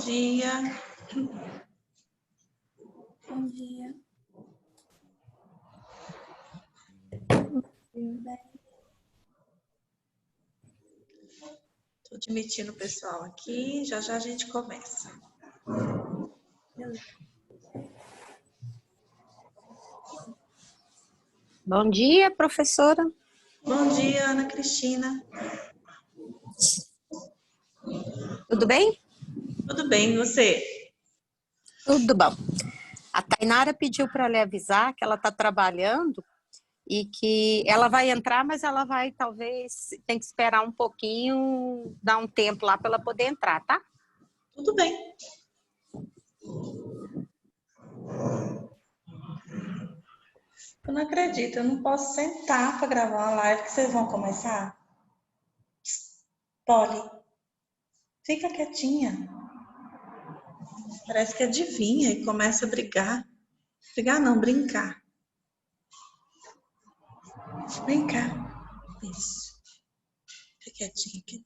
dia. Bom dia. Estou admitindo o pessoal aqui, já já a gente começa. Bom dia, professora. Bom dia, Ana Cristina. Tudo bem? Tudo bem, e você? Tudo bom. A Tainara pediu para lhe avisar que ela está trabalhando e que ela vai entrar, mas ela vai, talvez, tem que esperar um pouquinho, dar um tempo lá para ela poder entrar, tá? Tudo bem. Eu não acredito, eu não posso sentar para gravar uma live que vocês vão começar. Polly, fica quietinha. Parece que adivinha e começa a brigar. Brigar não, brincar. Vem cá. Isso. Fica quietinha aqui.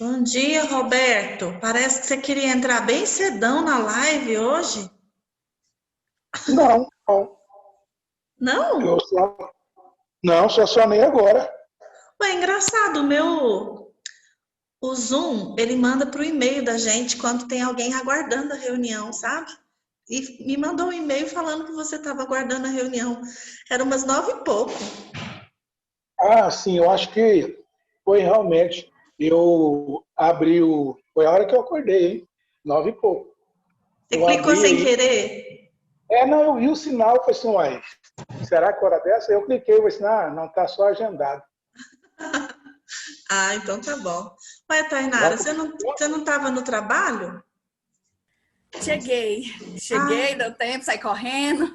Bom dia, Roberto. Parece que você queria entrar bem cedão na live hoje. Não, Não? só sonei agora. Ué, engraçado, o Zoom, ele manda para o e-mail da gente quando tem alguém aguardando a reunião, sabe? E me mandou um e-mail falando que você estava aguardando a reunião. Era umas 9h pouco. Ah, sim, eu acho que foi realmente. Eu abri o. Foi a hora que eu acordei, hein? 9h pouco. Você Eu clicou abri sem aí. querer? Não, eu vi o sinal, falei assim, uai, será que hora dessa? Eu cliquei, falei assim, não, tá só agendado. Ah, então tá bom. Ué, Tainara, você não estava no trabalho? Cheguei, deu tempo, saí correndo.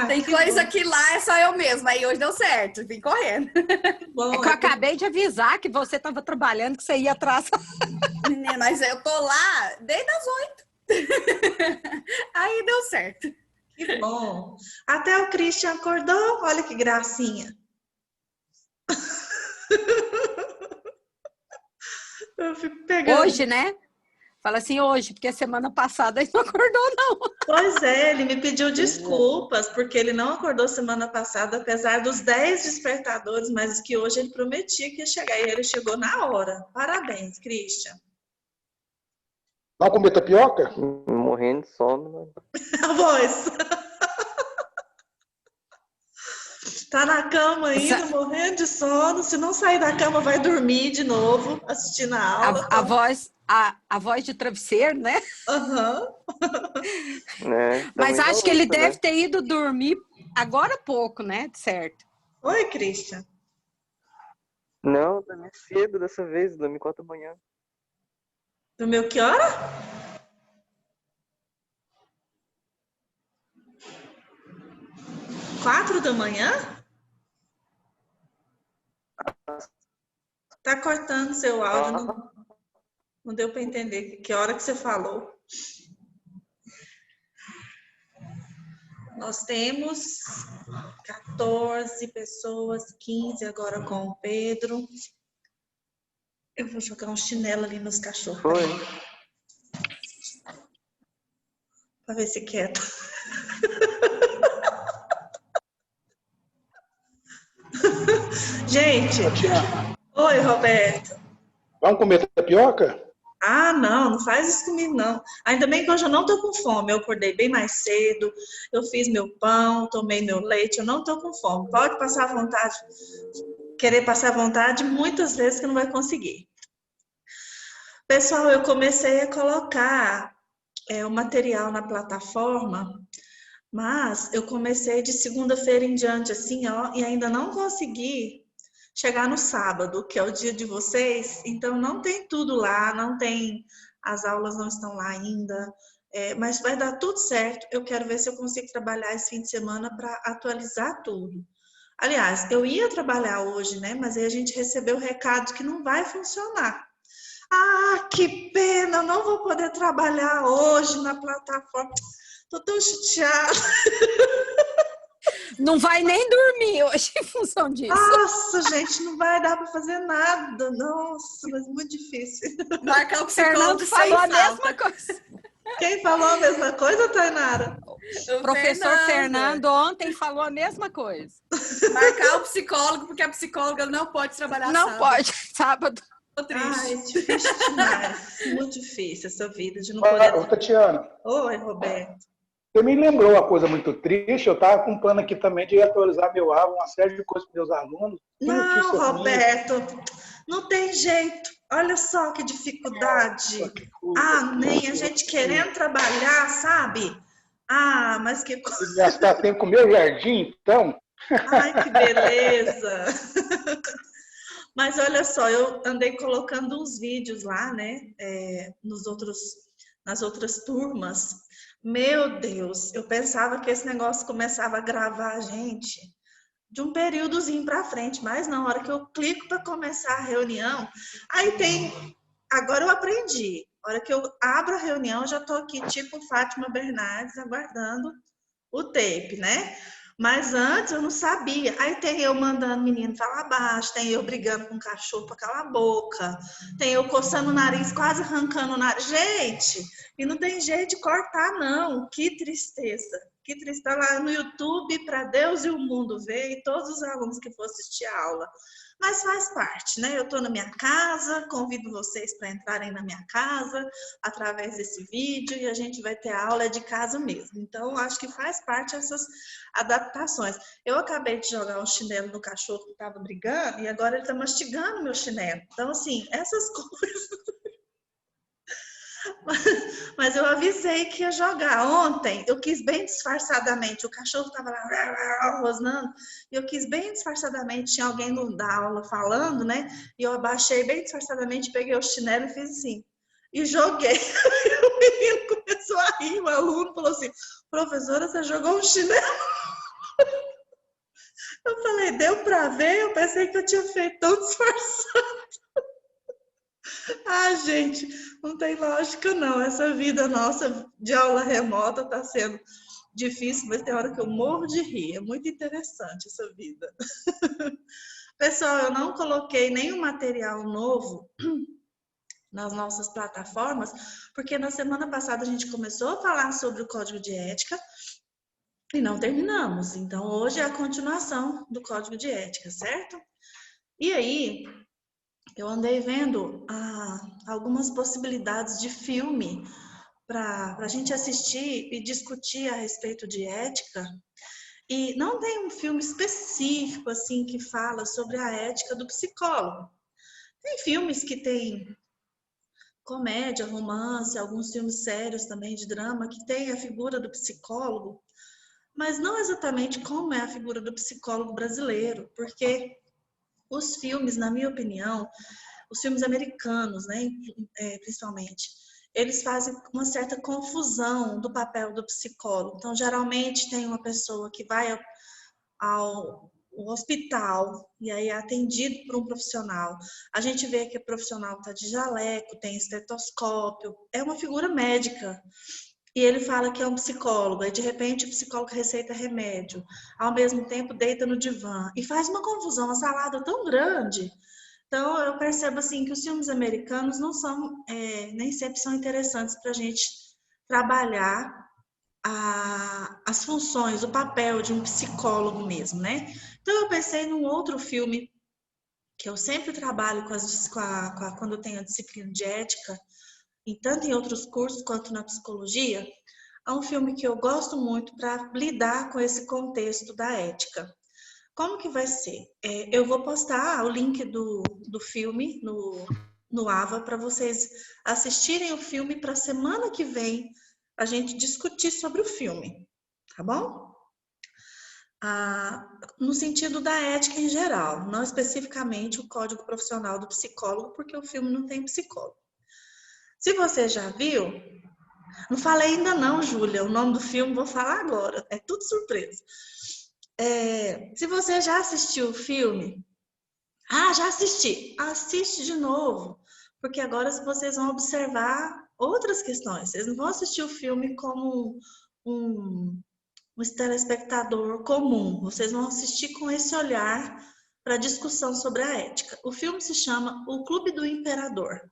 Tem Que coisa bom. que lá é só eu mesma, aí hoje deu certo, vim correndo. Que bom. É que eu acabei de avisar que você estava trabalhando, que você ia atrás. Menina, mas eu tô lá desde as 8. Aí deu certo. Que bom. Até o Christian acordou. Olha que gracinha. Eu fico pegando. Hoje, né? Fala assim, hoje, porque semana passada ele não acordou, não. Pois é, ele me pediu desculpas, porque ele não acordou semana passada, apesar dos 10 despertadores, mas que hoje ele prometia que ia chegar, e ele chegou na hora. Parabéns, Christian. Vai comer tapioca? Morrendo de sono. A voz. Tá na cama ainda, morrendo de sono. Se não sair da cama, vai dormir de novo, assistindo a aula. A voz de travesseiro, né? Aham. Mas acho que ele deve ter ido dormir agora há pouco, né? Certo. Oi, Christian. Não, dormi cedo dessa vez, dormi 4h. Dormiu que hora? 4h? Tá cortando seu áudio, não deu para entender que hora que você falou. Nós temos 14 pessoas, 15 agora com o Pedro. Eu vou jogar um chinelo ali nos cachorros. Foi. Para ver se quieta. Gente. Oi, Roberto. Vamos comer tapioca? Ah, não faz isso comigo, não. Ainda bem que hoje eu não tô com fome. Eu acordei bem mais cedo, eu fiz meu pão, tomei meu leite, eu não tô com fome. Pode passar à vontade, querer passar à vontade muitas vezes que não vai conseguir. Pessoal, eu comecei a colocar o material na plataforma, mas eu comecei de segunda-feira em diante, assim, ó, e ainda não consegui chegar no sábado, que é o dia de vocês, então não tem tudo lá, não tem, as aulas não estão lá ainda, mas vai dar tudo certo. Eu quero ver se eu consigo trabalhar esse fim de semana para atualizar tudo. Aliás, eu ia trabalhar hoje, né? Mas aí a gente recebeu o recado que não vai funcionar. Ah, que pena, eu não vou poder trabalhar hoje na plataforma. Tô tão chateada. Não vai nem dormir hoje em função disso. Nossa, gente, não vai dar para fazer nada. Nossa, mas muito difícil. Marcar o Fernando psicólogo sem falou a falta. mesma coisa. Quem falou a mesma coisa, Tainara? O Professor Fernando ontem falou a mesma coisa. Marcar o psicólogo, porque a psicóloga não pode trabalhar Não sábado. pode, sábado. Tô triste. Ai, difícil demais. Muito difícil essa vida de não poder... Ô, Tatiana, Oi, Roberto. você me lembrou uma coisa muito triste. Eu estava com um plano aqui também de atualizar meu álbum, uma série de coisas para meus alunos. Que Não, notícia ruim. Roberto, não tem jeito. Olha só que dificuldade. Nossa, que coisa. Ah, nem a gente querendo trabalhar, sabe? Ah, mas que coisa. Gastar tempo com o meu jardim, então. Ai, que beleza. Mas olha só, eu andei colocando uns vídeos lá, né? Nas outras turmas. Meu Deus, eu pensava que esse negócio começava a gravar a gente de um períodozinho para frente, mas na hora que eu clico para começar a reunião, aí tem. Agora eu aprendi. A hora que eu abro a reunião, eu já estou aqui, tipo Fátima Bernardes, aguardando o tape, né? Mas antes eu não sabia. Aí tem eu mandando o menino falar baixo, tem eu brigando com o cachorro para calar a boca, tem eu coçando o nariz, quase arrancando o nariz. Gente, e não tem jeito de cortar, não. Que tristeza. Que tristeza. Lá no YouTube, para Deus e o mundo ver, e todos os alunos que for assistir a aula. Mas faz parte, né? Eu estou na minha casa, convido vocês para entrarem na minha casa através desse vídeo e a gente vai ter aula de casa mesmo. Então, acho que faz parte essas adaptações. Eu acabei de jogar um chinelo no cachorro que estava brigando e agora ele está mastigando meu chinelo. Então, assim, essas coisas... Mas eu avisei que ia jogar. Ontem, eu quis bem disfarçadamente, o cachorro estava lá rosnando, e eu quis bem disfarçadamente, tinha alguém da aula falando, né? E eu abaixei bem disfarçadamente, peguei o chinelo e fiz assim, e joguei. E o menino começou a rir, o aluno falou assim, professora, você jogou um chinelo? Eu falei, deu para ver? Eu pensei que eu tinha feito tão disfarçado. Ah, gente, não tem lógica não. Essa vida nossa de aula remota está sendo difícil, mas tem hora que eu morro de rir. É muito interessante essa vida. Pessoal, eu não coloquei nenhum material novo nas nossas plataformas, porque na semana passada a gente começou a falar sobre o Código de Ética e não terminamos. Então, hoje é a continuação do Código de Ética, certo? E aí... eu andei vendo algumas possibilidades de filme para a gente assistir e discutir a respeito de ética. E não tem um filme específico assim que fala sobre a ética do psicólogo. Tem filmes que tem comédia, romance, alguns filmes sérios também de drama que tem a figura do psicólogo, mas não exatamente como é a figura do psicólogo brasileiro, porque os filmes, na minha opinião, os filmes americanos, né, principalmente, eles fazem uma certa confusão do papel do psicólogo. Então, geralmente tem uma pessoa que vai ao hospital e aí é atendido por um profissional. A gente vê que o profissional está de jaleco, tem estetoscópio, é uma figura médica. E ele fala que é um psicólogo, aí de repente o psicólogo receita remédio, ao mesmo tempo deita no divã, e faz uma confusão, uma salada tão grande. Então eu percebo assim que os filmes americanos não são, nem sempre são interessantes para a gente trabalhar as funções, o papel de um psicólogo mesmo, né? Então eu pensei num outro filme que eu sempre trabalho quando eu tenho a disciplina de ética, e tanto em outros cursos quanto na psicologia, é um filme que eu gosto muito para lidar com esse contexto da ética. Como que vai ser? Eu vou postar o link do filme no AVA para vocês assistirem o filme para a semana que vem a gente discutir sobre o filme, tá bom? No sentido da ética em geral, não especificamente o código profissional do psicólogo, porque o filme não tem psicólogo. Se você já viu, não falei ainda não, Júlia, o nome do filme vou falar agora, é tudo surpresa. Se você já assistiu o filme, já assisti, assiste de novo, porque agora vocês vão observar outras questões, vocês não vão assistir o filme como um um telespectador comum. Vocês vão assistir com esse olhar para a discussão sobre a ética. O filme se chama O Clube do Imperador.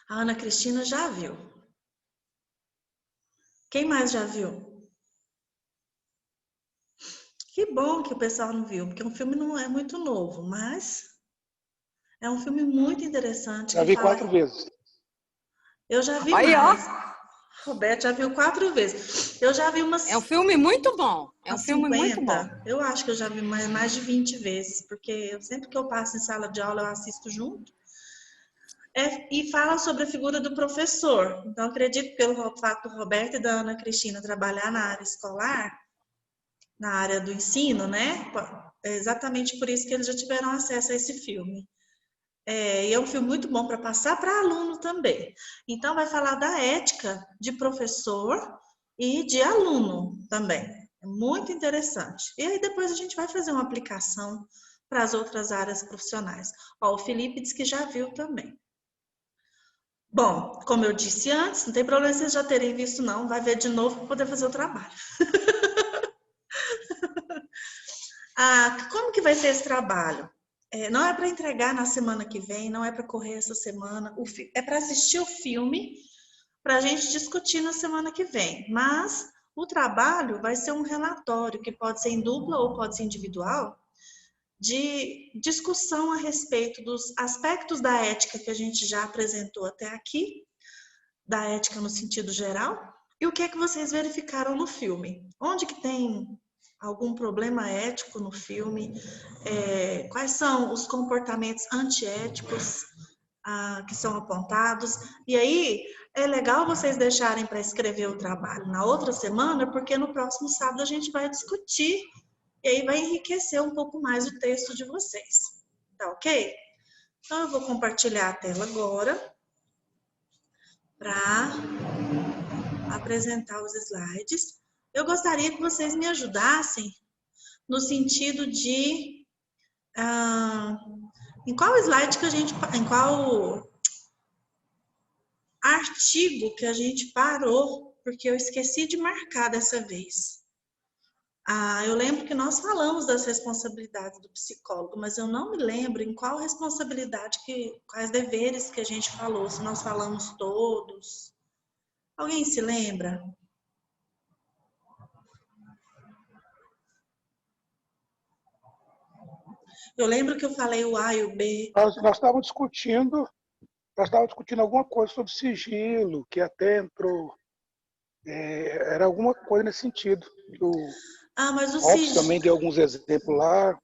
A Ana Cristina já viu. Quem mais já viu? Que bom que o pessoal não viu, porque o filme não é muito novo, mas é um filme muito interessante. Já vi 4 vezes. Eu já vi Aí, mais. Roberto já viu 4 vezes. Eu já vi umas... É um filme muito bom. É um umas filme 50. muito bom. Eu acho que eu já vi mais de 20 vezes, porque sempre que eu passo em sala de aula eu assisto junto. E fala sobre a figura do professor. Então, acredito que pelo fato do Roberto e da Ana Cristina trabalhar na área escolar, na área do ensino, né? É exatamente por isso que eles já tiveram acesso a esse filme. E é um filme muito bom para passar para aluno também. Então, vai falar da ética de professor e de aluno também. É muito interessante. E aí depois a gente vai fazer uma aplicação para as outras áreas profissionais. Ó, o Felipe disse que já viu também. Bom, como eu disse antes, não tem problema vocês já terem visto não, vai ver de novo para poder fazer o trabalho. Como que vai ser esse trabalho? Não é para entregar na semana que vem, não é para correr essa semana, é para assistir o filme, para a gente discutir na semana que vem. Mas o trabalho vai ser um relatório, que pode ser em dupla ou pode ser individual, de discussão a respeito dos aspectos da ética que a gente já apresentou até aqui, da ética no sentido geral, e o que é que vocês verificaram no filme. Onde que tem algum problema ético no filme, quais são os comportamentos antiéticos que são apontados. E aí, é legal vocês deixarem para escrever o trabalho na outra semana, porque no próximo sábado a gente vai discutir e aí vai enriquecer um pouco mais o texto de vocês. Tá ok? Então, eu vou compartilhar a tela agora para apresentar os slides. Eu gostaria que vocês me ajudassem no sentido de em qual slide que a gente, em qual artigo que a gente parou, porque eu esqueci de marcar dessa vez. Eu lembro que nós falamos das responsabilidades do psicólogo, mas eu não me lembro em qual responsabilidade, quais deveres que a gente falou, se nós falamos todos. Alguém se lembra? Eu lembro que eu falei o A e o B. Nós estávamos discutindo alguma coisa sobre sigilo, que até entrou, era alguma coisa nesse sentido. Mas o Hobbes sigilo... também deu alguns exemplos lá.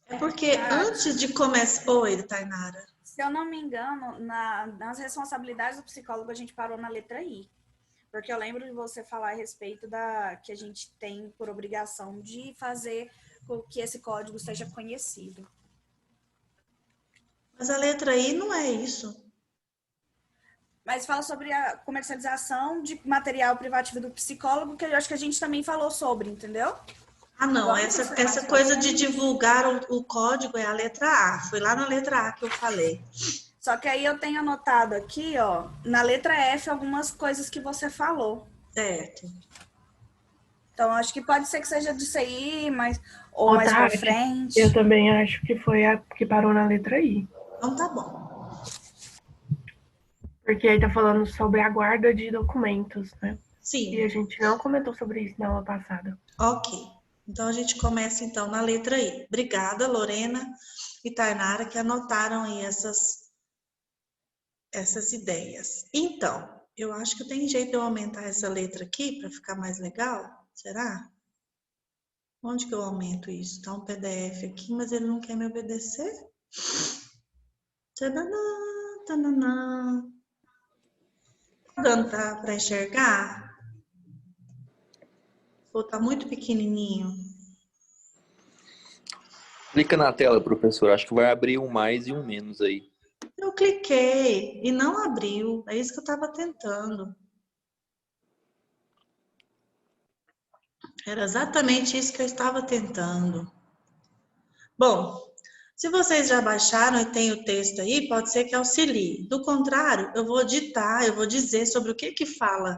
É porque antes de começar... Oi, Tainara. Se eu não me engano, nas responsabilidades do psicólogo a gente parou na letra I. Porque eu lembro de você falar a respeito que a gente tem por obrigação de fazer com que esse código seja conhecido. Mas a letra I não é isso. Mas fala sobre a comercialização de material privativo do psicólogo, que eu acho que a gente também falou sobre, entendeu? Não, essa coisa de divulgar o código é a letra A. Foi lá na letra A que eu falei. Só que aí eu tenho anotado aqui, ó, na letra F, algumas coisas que você falou. Certo. Então, acho que pode ser que seja disso aí, ou mais pra frente. Eu também acho que foi a que parou na letra I. Então tá bom. Porque aí tá falando sobre a guarda de documentos, né? Sim. E a gente não comentou sobre isso na aula passada. Ok. Então a gente começa então na letra I. Obrigada, Lorena e Tainara, que anotaram aí essas ideias. Então, eu acho que tem jeito de eu aumentar essa letra aqui para ficar mais legal. Será? Onde que eu aumento isso? Tá um PDF aqui, mas ele não quer me obedecer? Tananã, tananã. Tá dando para enxergar? Ou tá muito pequenininho? Clica na tela, professor. Acho que vai abrir um mais e um menos aí. Eu cliquei e não abriu. É isso que eu estava tentando. Era exatamente isso que eu estava tentando. Bom, Se vocês já baixaram e tem o texto aí, pode ser que auxilie. Do contrário, eu vou ditar, eu vou dizer sobre o que fala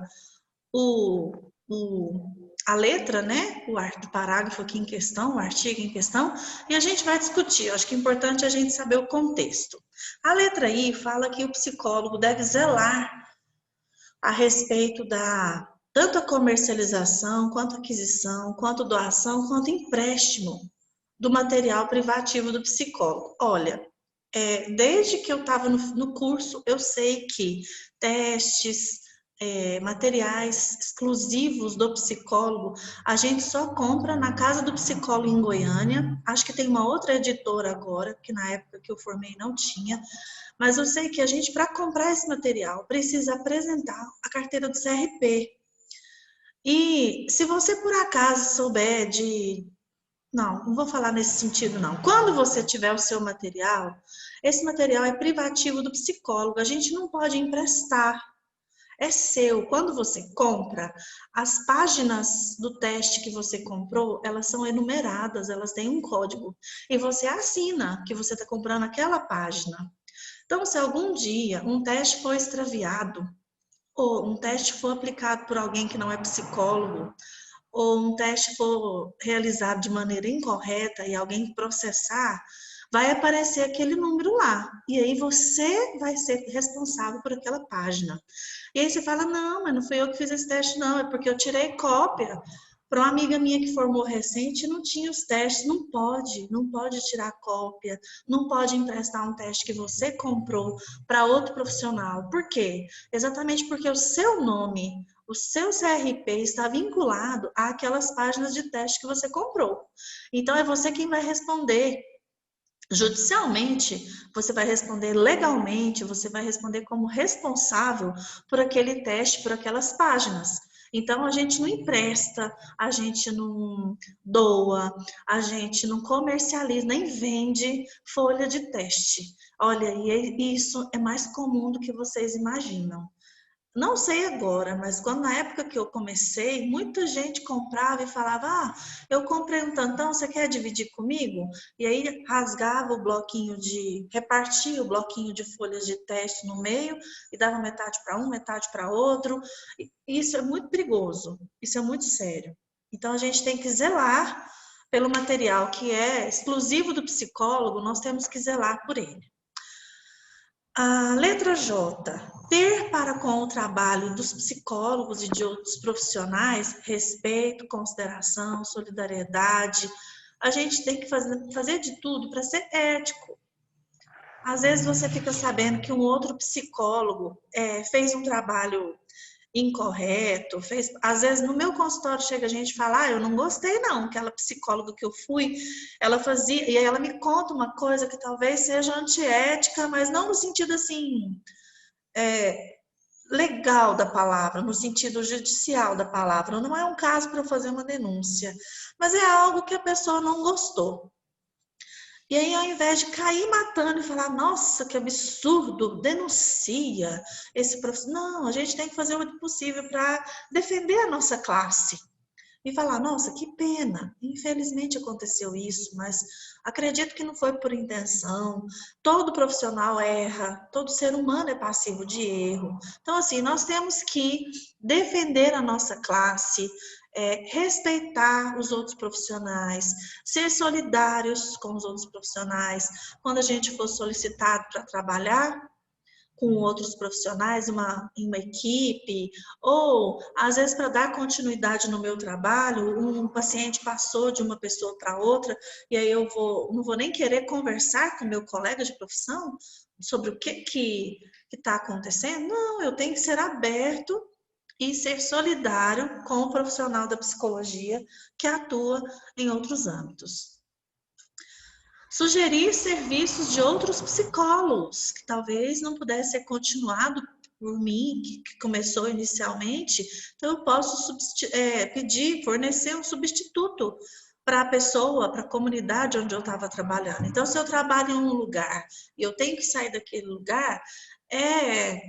a letra, né? Do parágrafo aqui em questão, o artigo em questão, e a gente vai discutir. Eu acho que é importante a gente saber o contexto. A letra I fala que o psicólogo deve zelar a respeito da tanto a comercialização, quanto aquisição, quanto doação, quanto empréstimo do material privativo do psicólogo. Olha, desde que eu estava no curso, eu sei que testes, materiais exclusivos do psicólogo, a gente só compra na casa do psicólogo em Goiânia. Acho que tem uma outra editora agora, que na época que eu formei não tinha. Mas eu sei que a gente, para comprar esse material, precisa apresentar a carteira do CRP. E se você, por acaso, souber de... Não vou falar nesse sentido, não. Quando você tiver o seu material, esse material é privativo do psicólogo. A gente não pode emprestar. É seu. Quando você compra, as páginas do teste que você comprou, elas são enumeradas, elas têm um código. E você assina que você está comprando aquela página. Então, se algum dia um teste for extraviado, ou um teste for aplicado por alguém que não é psicólogo, ou um teste for realizado de maneira incorreta e alguém processar, vai aparecer aquele número lá. E aí você vai ser responsável por aquela página. E aí você fala, não, mas não fui eu que fiz esse teste, não, é porque eu tirei cópia. Para uma amiga minha que formou recente, não tinha os testes, não pode tirar cópia, não pode emprestar um teste que você comprou para outro profissional. Por quê? Exatamente porque o seu nome, o seu CRP está vinculado àquelas páginas de teste que você comprou. Então, é você quem vai responder. Judicialmente, você vai responder legalmente, você vai responder como responsável por aquele teste, por aquelas páginas. Então, a gente não empresta, a gente não doa, a gente não comercializa, nem vende folha de teste. Olha, e isso é mais comum do que vocês imaginam. Não sei agora, mas quando na época que eu comecei, muita gente comprava e falava, eu comprei um tantão, você quer dividir comigo? E aí rasgava o bloquinho repartia o bloquinho de folhas de teste no meio e dava metade para um, metade para outro. E isso é muito perigoso, isso é muito sério. Então a gente tem que zelar pelo material que é exclusivo do psicólogo, nós temos que zelar por ele. A letra J, ter para com o trabalho dos psicólogos e de outros profissionais respeito, consideração, solidariedade. A gente tem que fazer de tudo para ser ético. Às vezes você fica sabendo que um outro psicólogo fez um trabalho incorreto, às vezes no meu consultório chega a gente e fala, eu não gostei não, aquela psicóloga que eu fui, ela fazia, e aí ela me conta uma coisa que talvez seja antiética, mas não no sentido assim, legal da palavra, no sentido judicial da palavra, não é um caso para eu fazer uma denúncia, mas é algo que a pessoa não gostou. E aí, ao invés de cair matando e falar, nossa, que absurdo, denuncia esse profissional. Não, a gente tem que fazer o possível para defender a nossa classe. E falar, nossa, que pena, infelizmente aconteceu isso, mas acredito que não foi por intenção. Todo profissional erra, todo ser humano é passivo de erro. Então, assim, nós temos que defender a nossa classe, respeitar os outros profissionais, ser solidários com os outros profissionais. Quando a gente for solicitado para trabalhar com outros profissionais, em uma equipe, ou às vezes para dar continuidade no meu trabalho, um paciente passou de uma pessoa para outra, e aí eu não vou nem querer conversar com meu colega de profissão sobre o que está acontecendo. Não, eu tenho que ser aberto e ser solidário com o profissional da psicologia que atua em outros âmbitos. Sugerir serviços de outros psicólogos, que talvez não pudesse ser continuado por mim, que começou inicialmente, então eu posso fornecer um substituto para a pessoa, para a comunidade onde eu estava trabalhando. Então, se eu trabalho em um lugar e eu tenho que sair daquele lugar, é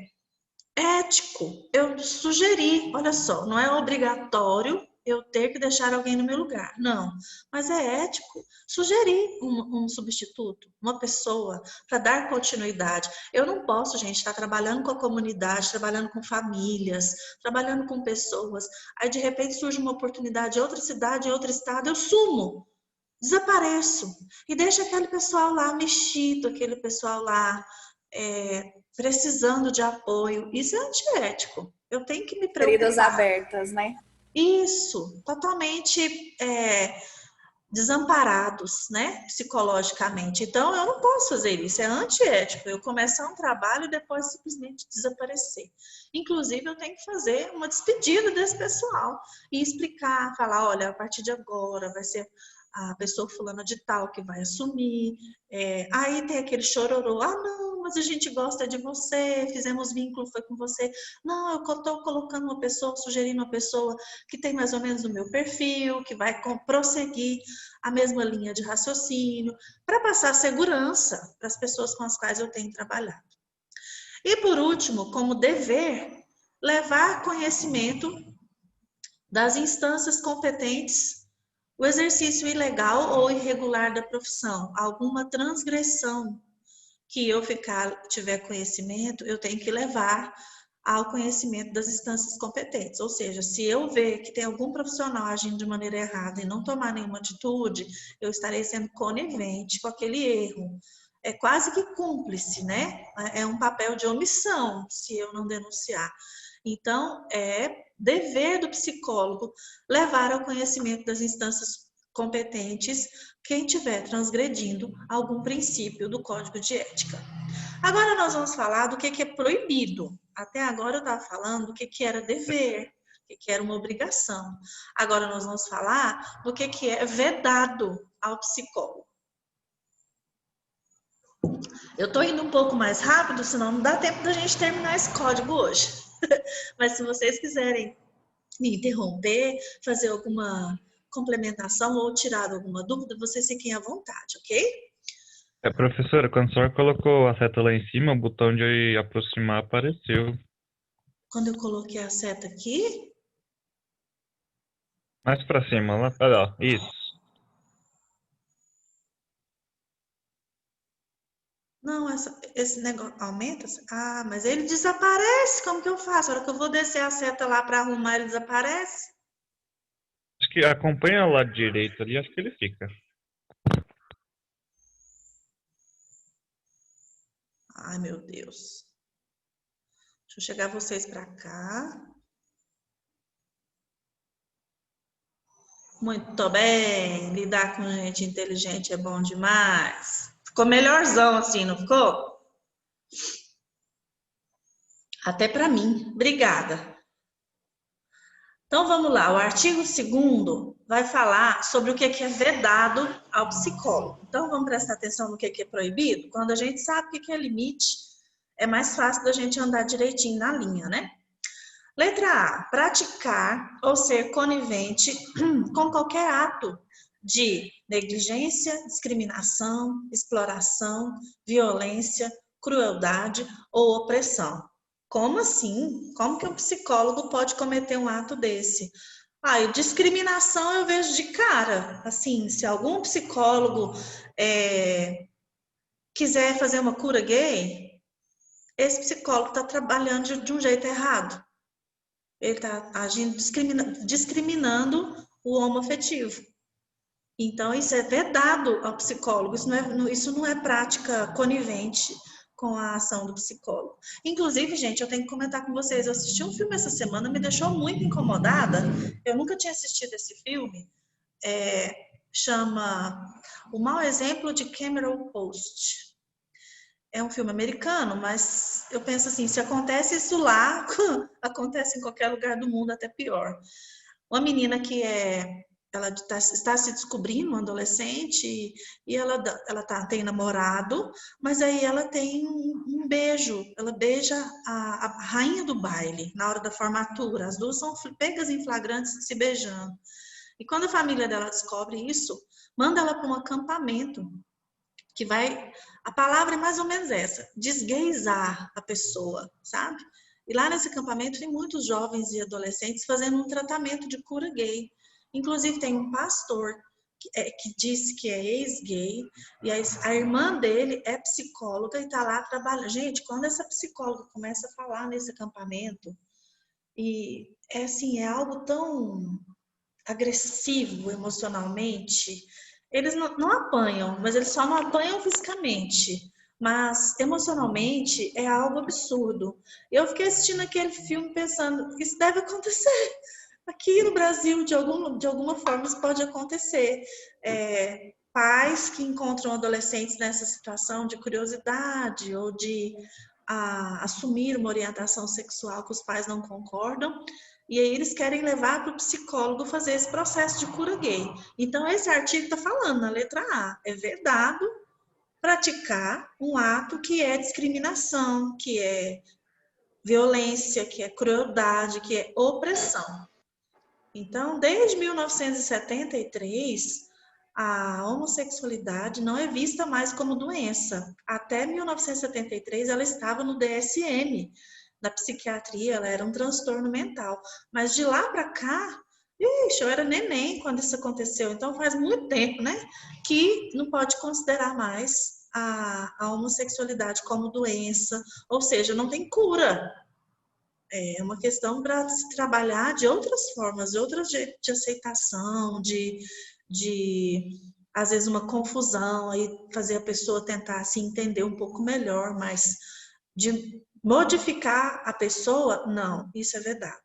ético eu sugeri, olha só, não é obrigatório eu ter que deixar alguém no meu lugar. Não, mas é ético sugerir um substituto, uma pessoa, para dar continuidade. Eu não posso, gente, estar trabalhando com a comunidade, trabalhando com famílias, trabalhando com pessoas, aí de repente surge uma oportunidade em outra cidade, em outro estado, eu sumo, desapareço, e deixo aquele pessoal lá mexido, aquele pessoal lá precisando de apoio. Isso é antiético. Eu tenho que me Feridas preocupar. abertas, né? Isso, totalmente desamparados, né, psicologicamente. Então, eu não posso fazer isso, é antiético. Eu começar um trabalho e depois simplesmente desaparecer. Inclusive, eu tenho que fazer uma despedida desse pessoal e explicar, falar, olha, a partir de agora vai ser a pessoa fulana de tal que vai assumir. Aí tem aquele chororô, não, mas a gente gosta de você, fizemos vínculo, foi com você. Não, eu estou colocando uma pessoa, sugerindo uma pessoa que tem mais ou menos o meu perfil, que vai prosseguir a mesma linha de raciocínio, para passar segurança para as pessoas com as quais eu tenho trabalhado. E por último, como dever, levar conhecimento das instâncias competentes o exercício ilegal ou irregular da profissão, alguma transgressão que eu tiver conhecimento, eu tenho que levar ao conhecimento das instâncias competentes. Ou seja, se eu ver que tem algum profissional agindo de maneira errada e não tomar nenhuma atitude, eu estarei sendo conivente com aquele erro. É quase que cúmplice, né? É um papel de omissão se eu não denunciar. Então, é dever do psicólogo levar ao conhecimento das instâncias competentes quem estiver transgredindo algum princípio do Código de Ética. Agora nós vamos falar do que é proibido. Até agora eu estava falando do que era dever, o que era uma obrigação. Agora nós vamos falar do que é vedado ao psicólogo. Eu estou indo um pouco mais rápido, senão não dá tempo da gente terminar esse código hoje. Mas se vocês quiserem me interromper, fazer alguma complementação ou tirar alguma dúvida, vocês fiquem à vontade, ok? Professora, quando a senhora colocou a seta lá em cima, o botão de aproximar apareceu. Quando eu coloquei a seta aqui? Mais pra cima, lá. Olha lá, isso. Não, esse negócio aumenta? Ah, mas ele desaparece. Como que eu faço? A hora que eu vou descer a seta lá para arrumar, ele desaparece? Acho que acompanha o lado direito ali, acho que ele fica. Ai, meu Deus. Deixa eu chegar vocês para cá. Muito bem. Lidar com gente inteligente é bom demais. Ficou melhorzão assim, não ficou? Até para mim. Obrigada. Então, vamos lá. O artigo 2º vai falar sobre o que é vedado ao psicólogo. Então, vamos prestar atenção no que é proibido? Quando a gente sabe o que é limite, é mais fácil da gente andar direitinho na linha, né? Letra A. Praticar ou ser conivente com qualquer ato de negligência, discriminação, exploração, violência, crueldade ou opressão. Como assim? Como que um psicólogo pode cometer um ato desse? E discriminação eu vejo de cara. Assim, se algum psicólogo quiser fazer uma cura gay, esse psicólogo está trabalhando de um jeito errado. Ele está agindo, discriminando o homoafetivo. Então, isso é vedado ao psicólogo. Isso não é prática conivente com a ação do psicólogo. Inclusive, gente, eu tenho que comentar com vocês. Eu assisti um filme essa semana, me deixou muito incomodada. Eu nunca tinha assistido esse filme. Chama O Mau Exemplo de Cameron Post. É um filme americano, mas eu penso assim, se acontece isso lá, acontece em qualquer lugar do mundo, até pior. Uma menina que ela está se descobrindo, uma adolescente, e ela tem namorado, mas aí ela tem um beijo, ela beija a rainha do baile, na hora da formatura. As duas são pegas em flagrantes se beijando. E quando a família dela descobre isso, manda ela para um acampamento, que vai, a palavra é mais ou menos essa, desgaysar a pessoa, sabe? E lá nesse acampamento tem muitos jovens e adolescentes fazendo um tratamento de cura gay. Inclusive tem um pastor que disse que é ex-gay, e a irmã dele é psicóloga e está lá trabalhando. Gente, quando essa psicóloga começa a falar nesse acampamento, e é assim, é algo tão agressivo emocionalmente, eles não apanham, mas eles só não apanham fisicamente. Mas emocionalmente é algo absurdo. Eu fiquei assistindo aquele filme pensando, isso deve acontecer. Aqui no Brasil, de alguma forma, isso pode acontecer. Pais que encontram adolescentes nessa situação de curiosidade ou de assumir uma orientação sexual que os pais não concordam, e aí eles querem levar para o psicólogo fazer esse processo de cura gay. Então, esse artigo está falando, na letra A, é vedado praticar um ato que é discriminação, que é violência, que é crueldade, que é opressão. Então, desde 1973, a homossexualidade não é vista mais como doença. Até 1973, ela estava no DSM, na psiquiatria, ela era um transtorno mental. Mas de lá para cá, eu era neném quando isso aconteceu. Então, faz muito tempo, né, que não pode considerar mais a homossexualidade como doença, ou seja, não tem cura. É uma questão para se trabalhar de outras formas, de outros jeitos de aceitação, de às vezes uma confusão, aí fazer a pessoa tentar se entender um pouco melhor, mas de modificar a pessoa, não, isso é vedado.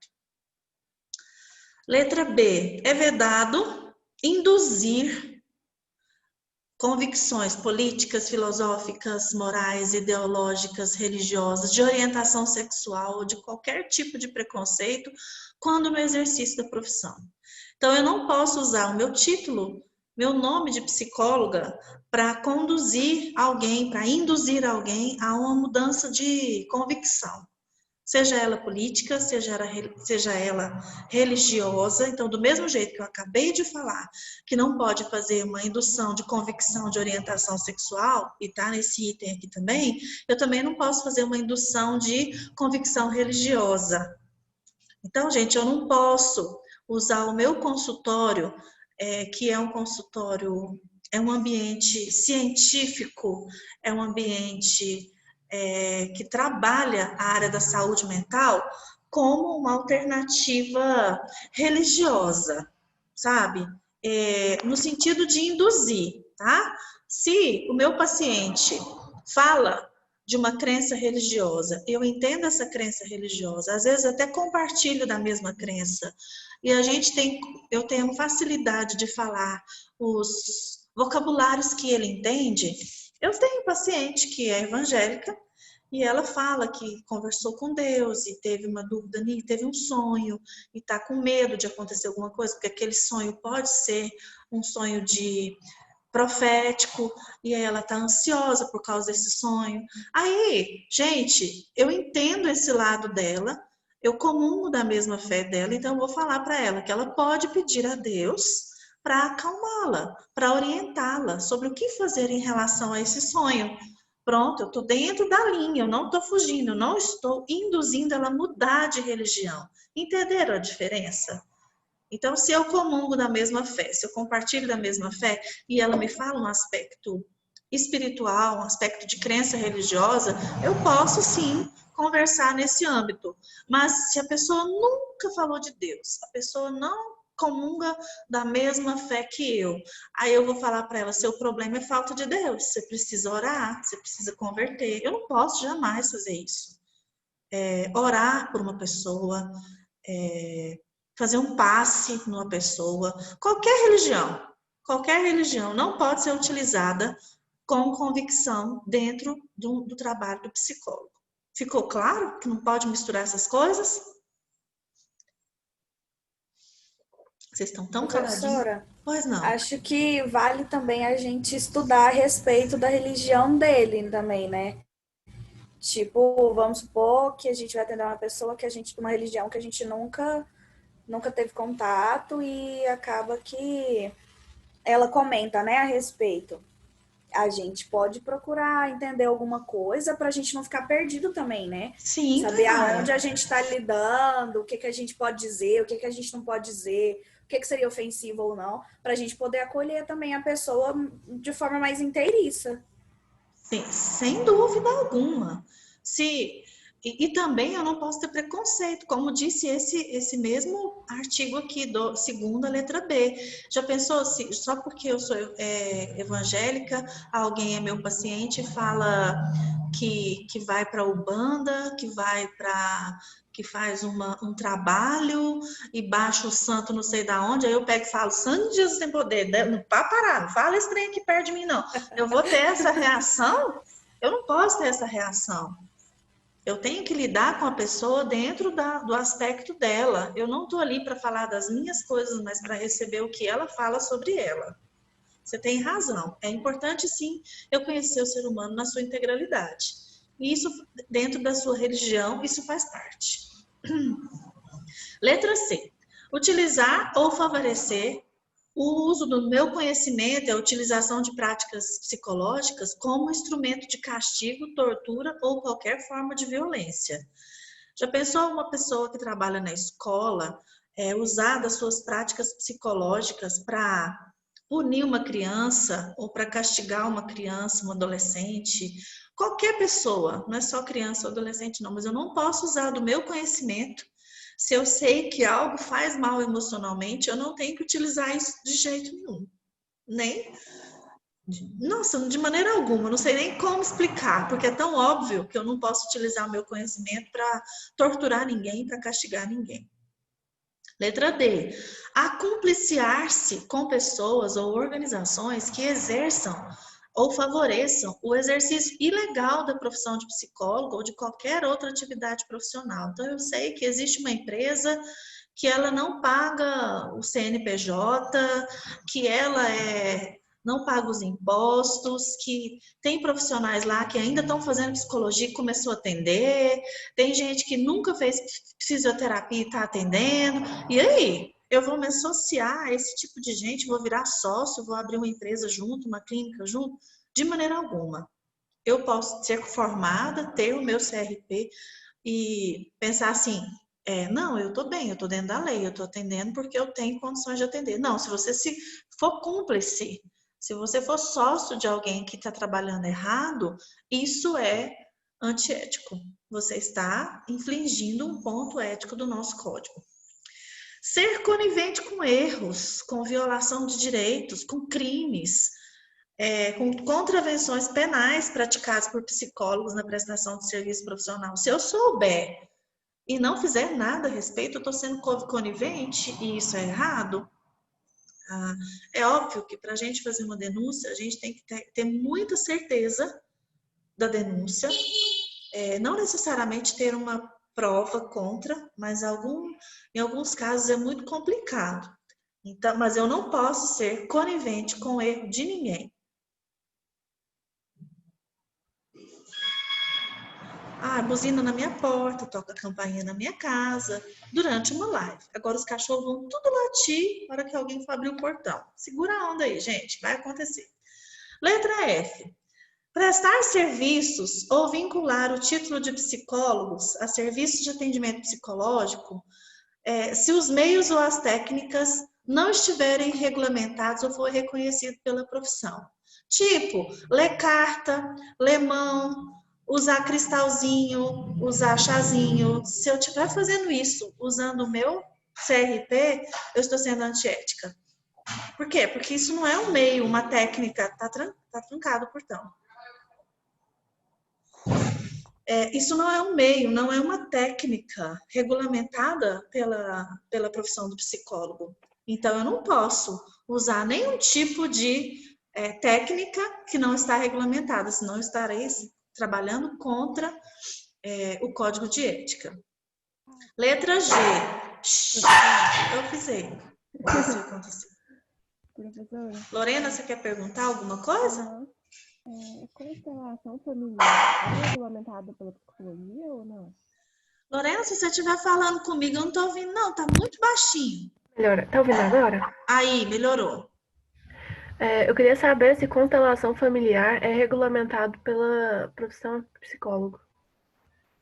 Letra B, é vedado induzir convicções políticas, filosóficas, morais, ideológicas, religiosas, de orientação sexual ou de qualquer tipo de preconceito quando no exercício da profissão. Então, eu não posso usar o meu título, meu nome de psicóloga, para conduzir alguém, para induzir alguém a uma mudança de convicção. Seja ela política, seja ela religiosa. Então, do mesmo jeito que eu acabei de falar, que não pode fazer uma indução de convicção de orientação sexual, e tá nesse item aqui também, eu também não posso fazer uma indução de convicção religiosa. Então, gente, eu não posso usar o meu consultório, que é um consultório, é um ambiente científico, é um ambiente que trabalha a área da saúde mental como uma alternativa religiosa, sabe? No sentido de induzir, tá? Se o meu paciente fala de uma crença religiosa, eu entendo essa crença religiosa, às vezes até compartilho da mesma crença, e eu tenho facilidade de falar os vocabulários que ele entende. Eu tenho paciente que é evangélica e ela fala que conversou com Deus e teve uma dúvida, teve um sonho e está com medo de acontecer alguma coisa, porque aquele sonho pode ser um sonho profético, e aí ela está ansiosa por causa desse sonho. Aí, gente, eu entendo esse lado dela, eu comungo da mesma fé dela, então eu vou falar para ela que ela pode pedir a Deus para acalmá-la, para orientá-la sobre o que fazer em relação a esse sonho. Pronto, eu estou dentro da linha, eu não estou fugindo, eu não estou induzindo ela a mudar de religião. Entenderam a diferença? Então, se eu comungo da mesma fé, se eu compartilho da mesma fé, e ela me fala um aspecto espiritual, um aspecto de crença religiosa, eu posso sim conversar nesse âmbito. Mas se a pessoa nunca falou de Deus, a pessoa não comunga da mesma fé que eu, aí eu vou falar para ela, seu problema é falta de Deus, você precisa orar, você precisa converter. Eu não posso jamais fazer isso. Orar por uma pessoa, fazer um passe numa pessoa, qualquer religião não pode ser utilizada com convicção dentro do trabalho do psicólogo. Ficou claro que não pode misturar essas coisas? Vocês estão tão caladinhos. Professora, Pois não. acho que vale também a gente estudar a respeito da religião dele também, né? Tipo, vamos supor que a gente vai atender uma pessoa uma religião que a gente nunca teve contato e acaba que ela comenta, né, a respeito. a gente pode procurar entender alguma coisa para a gente não ficar perdido também, né? Sim, Saber Tainara. aonde a gente está lidando, o que a gente pode dizer, o que a gente não pode dizer, o que seria ofensivo ou não, para a gente poder acolher também a pessoa de forma mais inteiriça. Sim, sem dúvida alguma. E também eu não posso ter preconceito, como disse esse mesmo artigo aqui, do segunda letra B. Já pensou se só porque eu sou evangélica, alguém é meu paciente e fala que vai para a Ubanda, que faz um trabalho e baixa o santo não sei da onde, aí eu pego e falo, santo de Jesus tem poder, não para parar, não fala esse trem aqui perto de mim, não. Eu vou ter essa reação? Eu não posso ter essa reação. Eu tenho que lidar com a pessoa dentro do aspecto dela. Eu não estou ali para falar das minhas coisas, mas para receber o que ela fala sobre ela. Você tem razão. É importante, sim, eu conhecer o ser humano na sua integralidade. E isso, dentro da sua religião, isso faz parte. Letra C. Utilizar ou favorecer o uso do meu conhecimento e a utilização de práticas psicológicas como instrumento de castigo, tortura ou qualquer forma de violência. Já pensou uma pessoa que trabalha na escola usar das suas práticas psicológicas para punir uma criança ou para castigar uma criança, um adolescente, qualquer pessoa, não é só criança ou adolescente não, mas eu não posso usar do meu conhecimento. Se eu sei que algo faz mal emocionalmente, eu não tenho que utilizar isso de jeito nenhum. Nossa, de maneira alguma, não sei nem como explicar, porque é tão óbvio que eu não posso utilizar o meu conhecimento para torturar ninguém, para castigar ninguém. Letra D. Acumpliciar-se com pessoas ou organizações que exerçam ou favoreçam o exercício ilegal da profissão de psicólogo ou de qualquer outra atividade profissional. Então, eu sei que existe uma empresa que ela não paga o CNPJ, que ela não paga os impostos, que tem profissionais lá que ainda estão fazendo psicologia e começou a atender, tem gente que nunca fez fisioterapia e está atendendo. E aí? Eu vou me associar a esse tipo de gente, vou virar sócio, vou abrir uma empresa junto, uma clínica junto? De maneira alguma. Eu posso ser formada, ter o meu CRP e pensar assim, não, eu estou bem, eu estou dentro da lei, eu estou atendendo porque eu tenho condições de atender. Não, se você for cúmplice, se você for sócio de alguém que está trabalhando errado, isso é antiético. Você está infringindo um ponto ético do nosso código. Ser conivente com erros, com violação de direitos, com crimes, com contravenções penais praticadas por psicólogos na prestação de serviço profissional. Se eu souber e não fizer nada a respeito, eu estou sendo conivente e isso é errado. É óbvio que para a gente fazer uma denúncia, a gente tem que ter muita certeza da denúncia, não necessariamente ter uma prova contra, mas em alguns casos é muito complicado. Então, mas eu não posso ser conivente com o erro de ninguém. Buzina na minha porta, toca campainha na minha casa, durante uma live. Agora os cachorros vão tudo latir na hora que alguém for abrir o portão. Segura a onda aí, gente, vai acontecer. Letra F. Prestar serviços ou vincular o título de psicólogos a serviços de atendimento psicológico, se os meios ou as técnicas não estiverem regulamentados ou for reconhecido pela profissão. Tipo, ler carta, ler mão, usar cristalzinho, usar chazinho. Se eu estiver fazendo isso usando o meu CRP, eu estou sendo antiética. Por quê? Porque isso não é um meio, uma técnica, tá trancado, portanto. Isso não é um meio, não é uma técnica regulamentada pela profissão do psicólogo. Então, eu não posso usar nenhum tipo de técnica que não está regulamentada, senão eu estarei trabalhando contra o código de ética. Letra G. Eu fiz aí. O que aconteceu? Professora? Lorena, você quer perguntar alguma coisa? Constelação familiar é regulamentada pela psicologia ou não? Lorena, se você estiver falando comigo, eu não estou ouvindo, não. Tá muito baixinho. Melhora. Tá ouvindo agora? Aí, melhorou. Eu queria saber se constelação familiar é regulamentado pela profissão de psicólogo.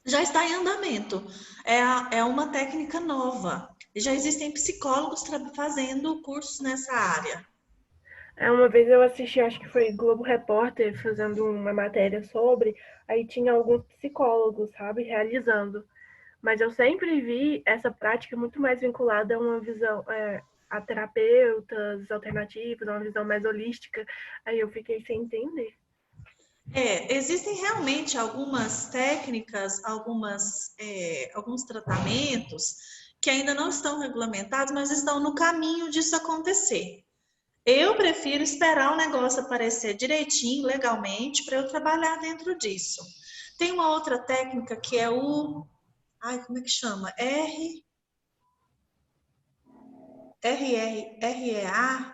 Já está em andamento. É uma técnica nova. Já existem psicólogos fazendo cursos nessa área. Uma vez eu assisti, acho que foi Globo Repórter, fazendo uma matéria sobre, aí tinha alguns psicólogos, sabe, realizando. Mas eu sempre vi essa prática muito mais vinculada a uma visão, a terapeutas alternativos, a uma visão mais holística. Aí eu fiquei sem entender. Existem realmente algumas técnicas, alguns tratamentos que ainda não estão regulamentados, mas estão no caminho disso acontecer. Eu prefiro esperar o negócio aparecer direitinho, legalmente, para eu trabalhar dentro disso. Tem uma outra técnica que é como é que chama? REA,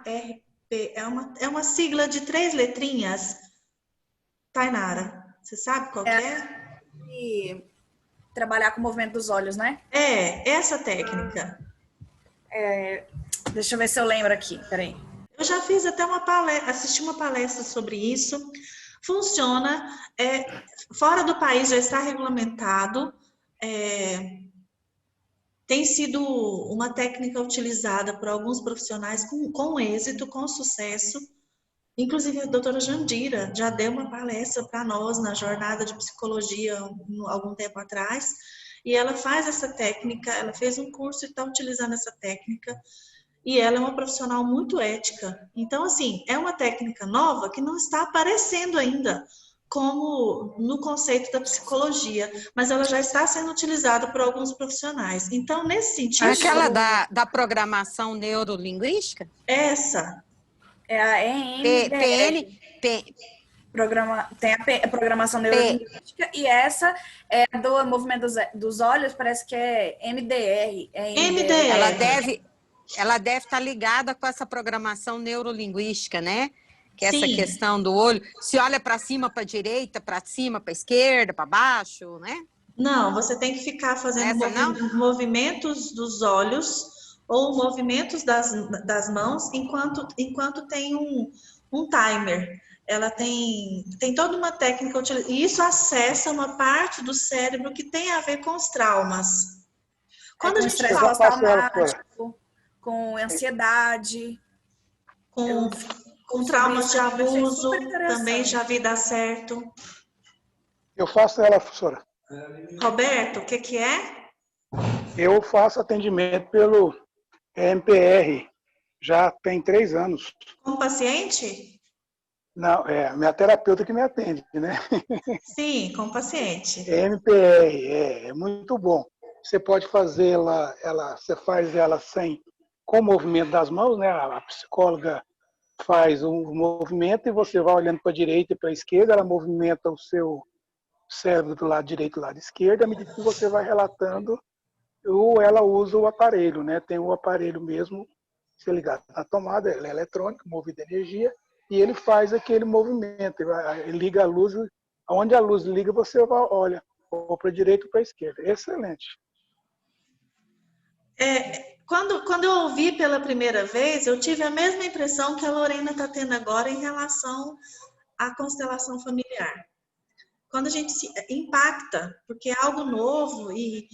RP, é uma sigla de 3 letrinhas. Tainara, você sabe qual que é? E trabalhar com o movimento dos olhos, né? Essa técnica. Deixa eu ver se eu lembro aqui, peraí. Eu já fiz até assisti uma palestra sobre isso. Funciona, fora do país já está regulamentado, tem sido uma técnica utilizada por alguns profissionais com êxito, com sucesso. Inclusive, a doutora Jandira já deu uma palestra para nós na jornada de psicologia algum tempo atrás, e ela faz essa técnica, ela fez um curso e está utilizando essa técnica, e ela é uma profissional muito ética. Então, assim, é uma técnica nova que não está aparecendo ainda como no conceito da psicologia, mas ela já está sendo utilizada por alguns profissionais. Então, nesse sentido... Aquela da programação neurolinguística? Essa. É a EMDR. Tem a programação neurolinguística e essa é do movimento dos olhos, parece que é MDR. MDR. Ela deve estar ligada com essa programação neurolinguística, né? Que é essa Sim. questão do olho. Se olha para cima, para a direita, para cima, para a esquerda, para baixo, né? Não, você tem que ficar fazendo movimentos dos olhos ou movimentos das mãos enquanto tem um timer. Ela tem toda uma técnica, e isso acessa uma parte do cérebro que tem a ver com os traumas. Quando a gente estresse pós-traumático, com ansiedade, com traumas de abuso, também já vi dar certo. Eu faço ela, professora. Roberto, o que é? Eu faço atendimento pelo MPR, já tem 3 anos. Como paciente? Não, é minha terapeuta que me atende, né? Sim, como paciente. MPR, é muito bom. Você pode fazer você faz ela com o movimento das mãos, né? A psicóloga faz um movimento e você vai olhando para a direita e para a esquerda, ela movimenta o seu cérebro do lado direito e do lado esquerdo, à medida que você vai relatando, ou ela usa o aparelho, né? Tem o aparelho mesmo, se ligado na tomada, ele é eletrônico, movido a energia, e ele faz aquele movimento, ele liga a luz, onde a luz liga, você olha, ou para a direita ou para a esquerda. Excelente. Quando eu ouvi pela primeira vez, eu tive a mesma impressão que a Lorena está tendo agora em relação à constelação familiar. Quando a gente se impacta, porque é algo novo e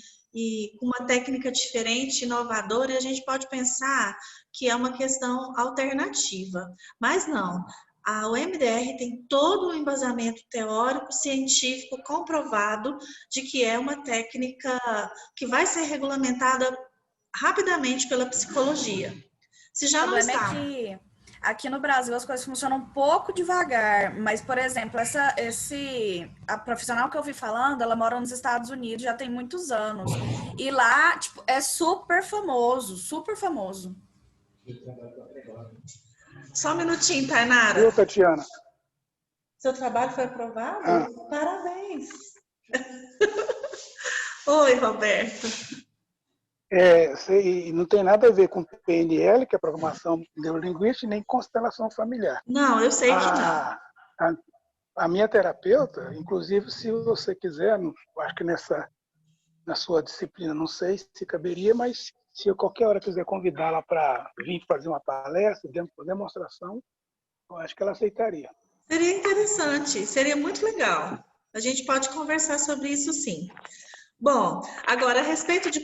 com uma técnica diferente, inovadora, e a gente pode pensar que é uma questão alternativa. Mas não, o MDR tem todo um embasamento teórico, científico, comprovado de que é uma técnica que vai ser regulamentada rapidamente pela psicologia. Se já não está... Aqui no Brasil as coisas funcionam um pouco devagar, mas, por exemplo, a profissional que eu vi falando, ela mora nos Estados Unidos já tem muitos anos. E lá, tipo, é super famoso, super famoso. Só um minutinho, Tainara. Viu, Tatiana? Seu trabalho foi aprovado? Parabéns. Oi, Roberto. Não tem nada a ver com PNL, que é Programação Neurolinguística, nem constelação familiar. Não, eu sei que não. A minha terapeuta, inclusive, se você quiser, acho que na sua disciplina, não sei se caberia, mas se eu qualquer hora quiser convidá-la para vir fazer uma palestra, demonstração, Eu acho que ela aceitaria. Seria interessante, seria muito legal. A gente pode conversar sobre isso sim. Bom, agora a respeito de